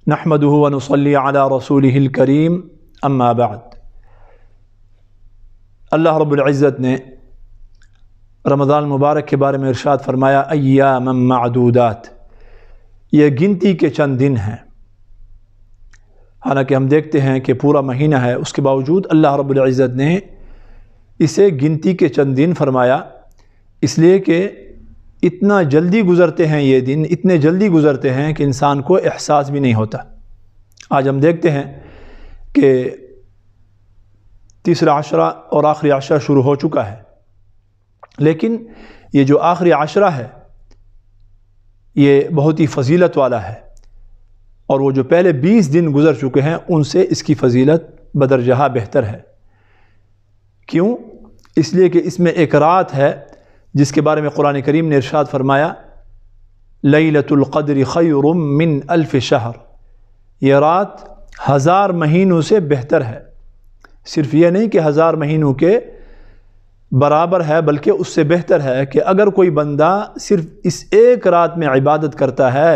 نحمده ونصلي على رسوله الكريم اما بعد۔ اللہ رب العزت نے رمضان المبارک کے بارے میں ارشاد فرمایا ایاما معدودات، یہ گنتی کے چند دن ہیں۔ حالانکہ ہم دیکھتے ہیں کہ پورا مہینہ ہے، اس کے باوجود اللہ رب العزت نے اسے گنتی کے چند دن فرمایا، اس لیے کہ اتنا جلدی گزرتے ہیں یہ دن، اتنے جلدی گزرتے ہیں کہ انسان کو احساس بھی نہیں ہوتا۔ آج ہم دیکھتے ہیں کہ تیسرا عشرہ اور آخری عشرہ شروع ہو چکا ہے، لیکن یہ جو آخری عشرہ ہے یہ بہت ہی فضیلت والا ہے، اور وہ جو پہلے 20 دن گزر چکے ہیں ان سے اس کی فضیلت بدرجہ بہتر ہے۔ کیوں؟ اس لیے کہ اس میں ایک رات ہے جس کے بارے میں قرآن کریم نے ارشاد فرمایا لیلۃ القدر خیر من الف شہر، یہ رات 1000 مہینوں سے بہتر ہے۔ صرف یہ نہیں کہ 1000 مہینوں کے برابر ہے، بلکہ اس سے بہتر ہے کہ اگر کوئی بندہ صرف اس ایک رات میں عبادت کرتا ہے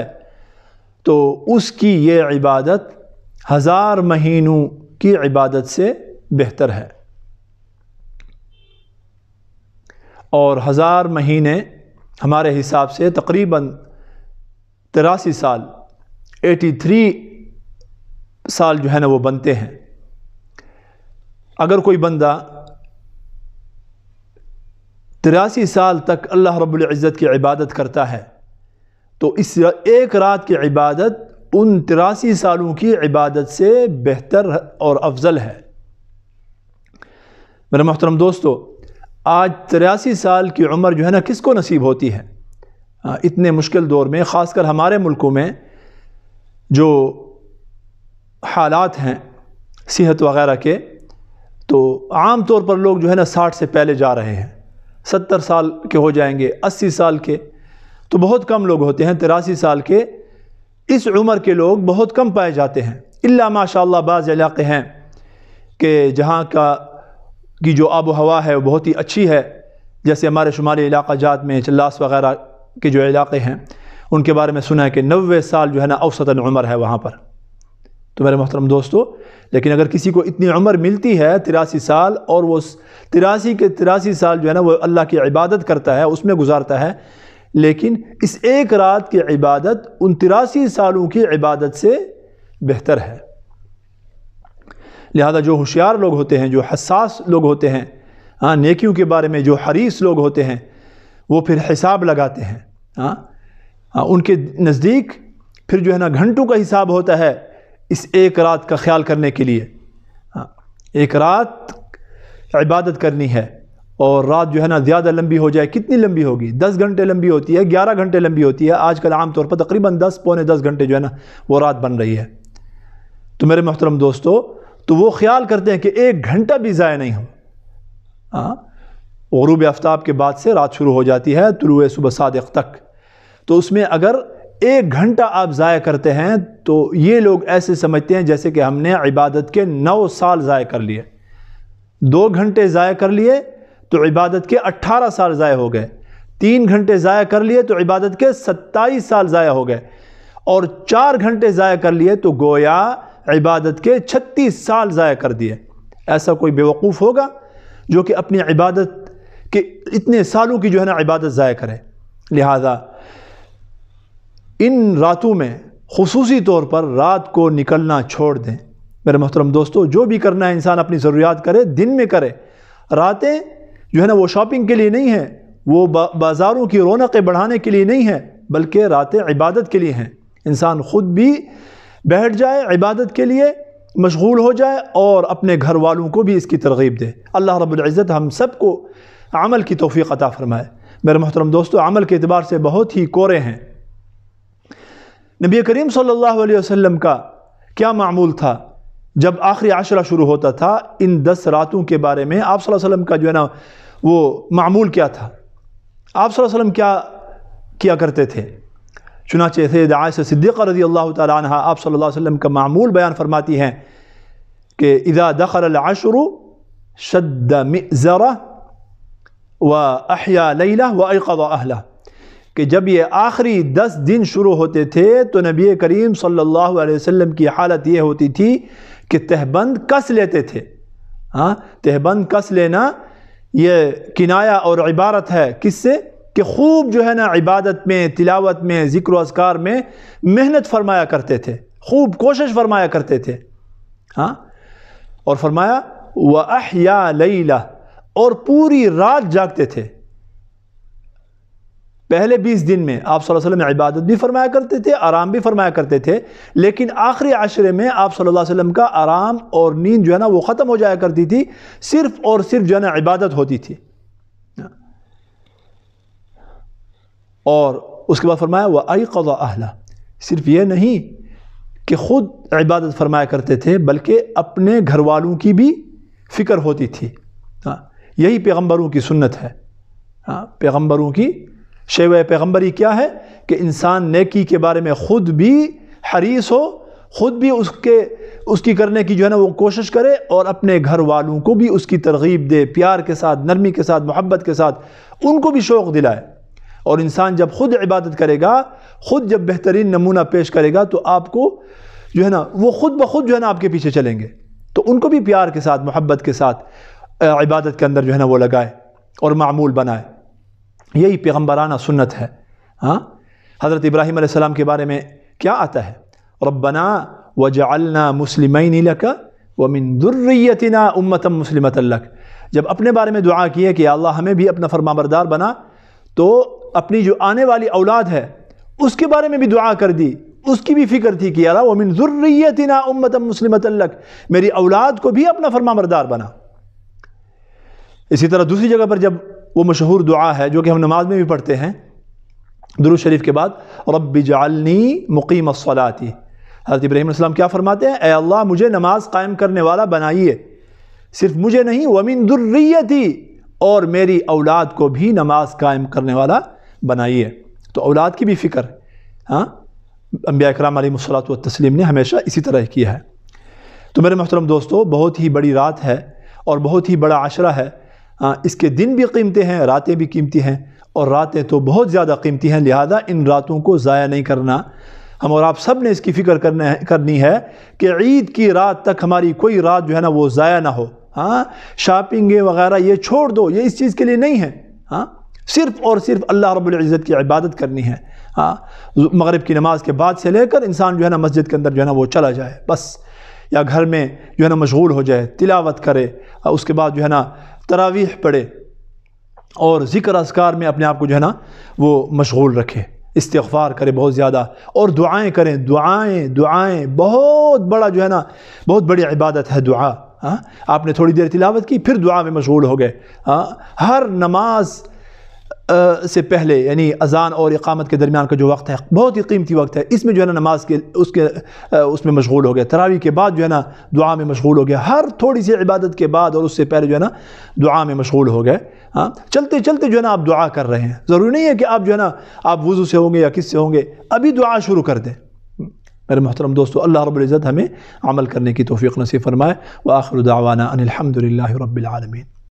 تو اس کی یہ عبادت 1000 مہینوں کی عبادت سے بہتر ہے۔ اور 1000 مہینے ہمارے حساب سے تقریباً 83 سال 83 سال جو ہے نا وہ بنتے ہیں۔ اگر کوئی بندہ 83 سال تک اللہ رب العزت کی عبادت کرتا ہے تو اس ایک رات کی عبادت ان 83 سالوں کی عبادت سے بہتر اور افضل ہے۔ میرے محترم دوستو، آج 83 سال کی عمر جو ہے نا کس کو نصیب ہوتی ہے؟ اتنے مشکل دور میں، خاص کر ہمارے ملکوں میں جو حالات ہیں صحت وغیرہ کے، تو عام طور پر لوگ جو ہے نا 60 سے پہلے جا رہے ہیں، 70 سال کے ہو جائیں گے، 80 سال کے، تو بہت کم لوگ ہوتے ہیں 83 سال کے۔ اس عمر کے لوگ بہت کم پائے جاتے ہیں، الا ماشاء اللہ بعض علاقے ہیں کہ جہاں کی جو آب و ہوا ہے وہ بہت ہی اچھی ہے، جیسے ہمارے شمالی علاقہ جات میں چلاس وغیرہ کے جو علاقے ہیں ان کے بارے میں سنا ہے کہ 90 سال جو ہے نا اوسطاً عمر ہے وہاں پر۔ تو میرے محترم دوستو، لیکن اگر کسی کو اتنی عمر ملتی ہے 83 سال، اور وہ 83 کے 83 سال جو ہے نا وہ اللہ کی عبادت کرتا ہے، اس میں گزارتا ہے، لیکن اس ایک رات کی عبادت ان 83 سالوں کی عبادت سے بہتر ہے۔ لہذا جو ہوشیار لوگ ہوتے ہیں، جو حساس لوگ ہوتے ہیں، نیکیوں کے بارے میں جو حریص لوگ ہوتے ہیں، وہ پھر حساب لگاتے ہیں۔ ان کے نزدیک پھر جو ہے نا گھنٹوں کا حساب ہوتا ہے اس ایک رات کا خیال کرنے کے لیے۔ ایک رات عبادت کرنی ہے، اور رات جو ہے نا زیادہ لمبی ہو جائے، کتنی لمبی ہوگی؟ 10 گھنٹے لمبی ہوتی ہے، 11 گھنٹے لمبی ہوتی ہے، آج کل عام طور پر تقریباً 10 پونے 10 گھنٹے جو ہے نا وہ رات بن رہی ہے۔ تو میرے محترم دوستو، تو وہ خیال کرتے ہیں کہ 1 گھنٹہ بھی ضائع نہیں ہو۔ غروب آفتاب کے بعد سے رات شروع ہو جاتی ہے طلوع صبح صادق تک، تو اس میں اگر 1 گھنٹہ آپ ضائع کرتے ہیں تو یہ لوگ ایسے سمجھتے ہیں جیسے کہ ہم نے عبادت کے 9 سال ضائع کر لیے۔ 2 گھنٹے ضائع کر لیے تو عبادت کے 18 سال ضائع ہو گئے، 3 گھنٹے ضائع کر لیے تو عبادت کے 27 سال ضائع ہو گئے، اور 4 گھنٹے ضائع کر لیے تو گویا عبادت کے 36 سال ضائع کر دیے۔ ایسا کوئی بیوقوف ہوگا جو کہ اپنی عبادت کے اتنے سالوں کی جو ہے نا عبادت ضائع کرے؟ لہذا ان راتوں میں خصوصی طور پر رات کو نکلنا چھوڑ دیں۔ میرے محترم دوستو، جو بھی کرنا ہے انسان اپنی ضروریات کرے، دن میں کرے۔ راتیں جو ہے نا وہ شاپنگ کے لیے نہیں ہیں، وہ بازاروں کی رونقیں بڑھانے کے لیے نہیں ہیں، بلکہ راتیں عبادت کے لیے ہیں۔ انسان خود بھی بیٹھ جائے عبادت کے لیے، مشغول ہو جائے، اور اپنے گھر والوں کو بھی اس کی ترغیب دے۔ اللہ رب العزت ہم سب کو عمل کی توفیق عطا فرمائے۔ میرے محترم دوستو، عمل کے اعتبار سے بہت ہی کورے ہیں۔ نبی کریم صلی اللہ علیہ وسلم کا کیا معمول تھا جب آخری عشرہ شروع ہوتا تھا؟ ان 10 راتوں کے بارے میں آپ صلی اللہ علیہ وسلم کا جو ہے نا وہ معمول کیا تھا؟ آپ صلی اللہ علیہ وسلم کیا کرتے تھے؟ چنانچہ سیدہ عائشہ صدیقہ رضی اللہ تعالی عنہ آپ صلی اللہ علیہ وسلم کا معمول بیان فرماتی ہیں کہ اذا دخل العشر شد مئزرہ واحیا لیلہ وایقظ اہلہ، کہ جب یہ آخری 10 دن شروع ہوتے تھے تو نبی کریم صلی اللہ علیہ وسلم کی حالت یہ ہوتی تھی کہ تہبند کس لیتے تھے. تہبند کس لینا یہ کنایا اور عبارت ہے کس سے؟ کہ خوب جو ہے نا عبادت میں، تلاوت میں، ذکر و اذکار میں محنت فرمایا کرتے تھے، خوب کوشش فرمایا کرتے تھے. اور فرمایا وَأَحْيَا لَيْلَةً، اور پوری رات جاگتے تھے. پہلے 20 دن میں آپ صلی اللہ علیہ وسلم عبادت بھی فرمایا کرتے تھے، آرام بھی فرمایا کرتے تھے، لیکن آخری عشرے میں آپ صلی اللہ علیہ وسلم کا آرام اور نیند جو ہے نا وہ ختم ہو جایا کرتی تھی، صرف اور صرف جو ہے نا عبادت ہوتی تھی. اور اس کے بعد فرمایا وَأَيْقَظَ أَهْلَهُ، صرف یہ نہیں کہ خود عبادت فرمایا کرتے تھے بلکہ اپنے گھر والوں کی بھی فکر ہوتی تھی. یہی پیغمبروں کی سنت ہے. پیغمبروں کی شیوہ پیغمبری کیا ہے کہ انسان نیکی کے بارے میں خود بھی حریص ہو، خود بھی اس کی کرنے کی جو ہے نا وہ کوشش کرے، اور اپنے گھر والوں کو بھی اس کی ترغیب دے، پیار کے ساتھ، نرمی کے ساتھ، محبت کے ساتھ ان کو بھی شوق دلائے. اور انسان جب خود عبادت کرے گا، خود جب بہترین نمونہ پیش کرے گا تو آپ کو جو ہے نا وہ خود بخود جو ہے نا آپ کے پیچھے چلیں گے. تو ان کو بھی پیار کے ساتھ، محبت کے ساتھ عبادت کے اندر جو ہے نا وہ لگائے اور معمول بنائے. یہی پیغمبرانہ سنت ہے. حضرت ابراہیم علیہ السلام کے بارے میں کیا آتا ہے؟ ربنا وجعلنا مسلمین لک ومن ذریتنا امۃ مسلمۃ لک. جب اپنے بارے میں دعا کی ہے کہ یا اللہ ہمیں بھی اپنا فرمانبردار بنا، تو اپنی جو آنے والی اولاد ہے اس کے بارے میں بھی دعا کر دی، اس کی بھی فکر تھی کہ یا اللہ ومن ذریتنا امۃ مسلمۃ لک، میری اولاد کو بھی اپنا فرمانبردار بنا. اسی طرح دوسری جگہ پر جب وہ مشہور دعا ہے جو کہ ہم نماز میں بھی پڑھتے ہیں درود شریف کے بعد، رب اجعلنی مقیم الصلاۃ، حضرت ابراہیم علیہ السلام کیا فرماتے ہیں؟ اے اللہ مجھے نماز قائم کرنے والا بنائیے، صرف مجھے نہیں، ومن ذریتی، اور میری اولاد کو بھی نماز قائم کرنے والا بنائیے. تو اولاد کی بھی فکر انبیاء کرام علیہ الصلوۃ والتسلیم نے ہمیشہ اسی طرح کیا ہے. تو میرے محترم دوستو، بہت ہی بڑی رات ہے اور بہت ہی بڑا عشرہ ہے. اس کے دن بھی قیمتی ہیں، راتیں بھی قیمتی ہیں، اور راتیں تو بہت زیادہ قیمتی ہیں. لہذا ان راتوں کو ضائع نہیں کرنا. ہم اور آپ سب نے اس کی فکر کرنی ہے کہ عید کی رات تک ہماری کوئی رات جو ہے نا وہ ضائع نہ ہو. شاپنگیں وغیرہ یہ چھوڑ دو، یہ اس چیز کے لیے نہیں ہے. صرف اور صرف اللہ رب العزت کی عبادت کرنی ہے. مغرب کی نماز کے بعد سے لے کر انسان جو ہے نا مسجد کے اندر جو ہے نا وہ چلا جائے بس، یا گھر میں جو ہے نا مشغول ہو جائے، تلاوت کرے، اس کے بعد جو ہے نا تراویح پڑھے اور ذکر اذکار میں اپنے آپ کو جو ہے نا وہ مشغول رکھے، استغفار کرے بہت زیادہ، اور دعائیں کریں. دعائیں بہت بڑا جو ہے نا بہت بڑی عبادت ہے دعا. آپ نے تھوڑی دیر تلاوت کی، پھر دعا میں مشغول ہو گئے. ہر نماز سے پہلے یعنی اذان اور اقامت کے درمیان کا جو وقت ہے بہت ہی قیمتی وقت ہے، اس میں جو ہے نا نماز کے اس میں مشغول ہو گئے. تراویح کے بعد جو ہے نا دعا میں مشغول ہو گئے. ہر تھوڑی سی عبادت کے بعد اور اس سے پہلے جو ہے نا دعا میں مشغول ہو گئے. چلتے چلتے جو ہے نا آپ دعا کر رہے ہیں. ضروری نہیں ہے کہ آپ جو ہے نا آپ وضو سے ہوں گے یا کس سے ہوں گے، ابھی دعا شروع کر دیں. میرے محترم دوستو، اللہ رب العزت ہمیں عمل کرنے کی توفیق نصیب فرمائے. وآخر دعوانا ان الحمد للہ رب العالمین.